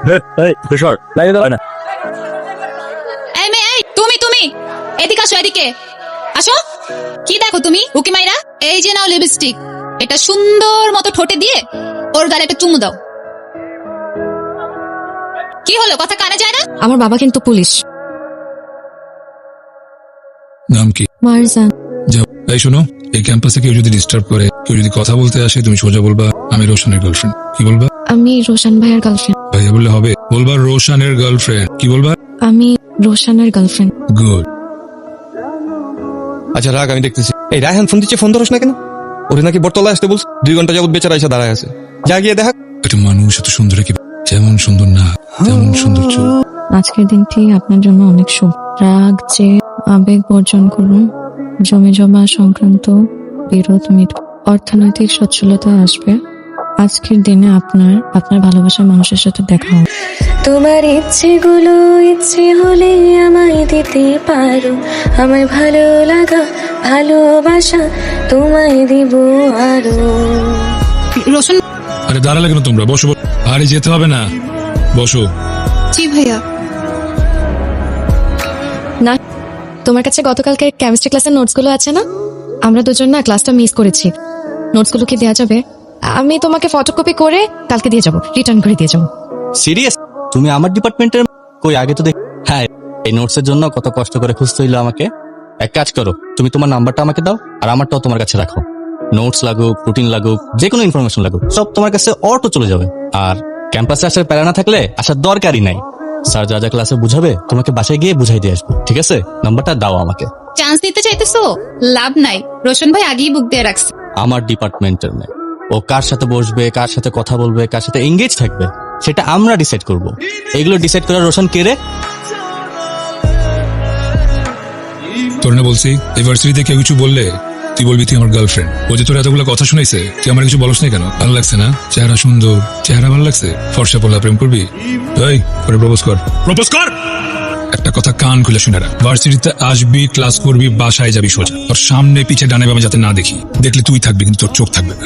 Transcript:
এই মেয়ে, এই তুমি এদিকে আসো, এদিকে আসো। কি দেখো তুমি উকি মাইরা? এই যে নাও লিপস্টিক, এটা সুন্দর মতো ঠোঁটে দিয়ে ওর গালে একটা চুমু দাও। কি হলো, কথা কানে যায় না? আমার বাবা কিন্তু পুলিশ। নাম কি? মারজান। যাও, এই শোনো, এই ক্যাম্পাসে কেউ যদি ডিস্টার্ব করে, কেউ যদি কথা বলতে আসে, তুমি সোজা বলবা আমি রোশনের গার্লফ্রেন্ড। কি বলবা? আমি রোশন ভাইয়ের গার্লফ্রেন্ড। ভাইয়া বললে হবে? বলবা রোশনের গার্লফ্রেন্ড। কি বলবা? আমি রোশনের গার্লফ্রেন্ড। গুড। আচ্ছা রাগ, আমি দেখতেছি। এই রায়হান ফোন দিচ্ছে, ফোন ধরস না কেন? ওরে নাকি বটতলায় আসতে বলছ, 2 ঘন্টা যাবত বেচারা এসে দাঁড়ায় আছে। যা গিয়ে দেখা। একটা মানুষ এত সুন্দর, কি যেমন সুন্দর না তেমন সুন্দর চোখ। আজকের দিনটি আপনার জন্য অনেক শুভ। রাগ যে আবেগ বর্জন করুন, জমি জমা সংক্রান্ত বিরোধ মিট, অর্থনৈতিক সচ্ছলতা আসবে। আজকের দিনে আপনার ভালোবাসার মানুষের সাথে দেখা হবে। তোমার ইচ্ছেগুলো ইচ্ছে হলে আমায় দিতে পারো, আমার ভালো লাগা ভালোবাসা তোমায় দিব আরো। রোশন। আরে দাঁড়ালে কেন তোমরা? বসো। আরে যেতে হবে না, বসো। জি ভাইয়া। না, তোমার কাছে গতকালকে কেমিস্ট্রি ক্লাসের নোটসগুলো আছে না? আমরা দুজন না ক্লাসটা মিস করেছি। নোটসগুলো কি দেওয়া যাবে? আমি তোমাকে ফটোকপি করে কালকে দিয়ে যাবো, রিটার্ন করে দিয়ে যাবো। সিরিয়াস? তুমি আমার ডিপার্টমেন্টের? কই আগে তো দেখ। হ্যাঁ, এই নোটসের জন্য কত কষ্ট করে খুঁজতে হইলো আমাকে। এক কাজ করো, তুমি তোমার নাম্বারটা আমাকে দাও, আর আমারটাও তোমার কাছে রাখো। নোটস লাগুক, রুটিন লাগুক, যে কোনো ইনফরমেশন লাগুক, সব তোমার কাছে অটো চলে যাবে। আর ক্যাম্পাসে আসার প্যারা না থাকলে আসার দরকারই নাই। স্যার যা যা ক্লাসে বুঝাবে তোমাকে বাসায় গিয়ে বুঝাই দিয়ে আসবো, ঠিক আছে? নাম্বারটা দাও আমাকে। চান্স দিতে চাইতেছো? লাভ নাই, রোশন ভাই আগেই বুক দিয়ে রাখছে। আমার ডিপার্টমেন্টের মেয়ে, ও কার সাথে বসবে, কার সাথে কথা বলবে, কার সাথে এঙ্গেজ থাকবে, সেটা আমরা ডিসাইড করব। এগুলো ডিসাইড করার রোশন কে রে? তোর না বলছি ইউনিভার্সিটিতে কেউ কিছু বললে তুই বলবি তুই আমার গার্লফ্রেন্ড। ও যে তোর এতগুলো কথা শুনাইছে, তুই আমার কিছু বলস নাই কেন? ভালো লাগছে না? চেহারা সুন্দর, চেহারা ভালো লাগছে, ফর্সা পড়লা প্রেম করবি? এই করে প্রপোজ কর, প্রপোজ কর। একটা কথা কান খুলে শুনে রাখ, ভার্সিটিতে আসবি, ক্লাস করবি, বাসায় যাবি সোজা। তোর সামনে পিছে ডানে বামে যাতে না দেখি, দেখলে তুই থাকবি কিন্তু তোর চোখ থাকবে না।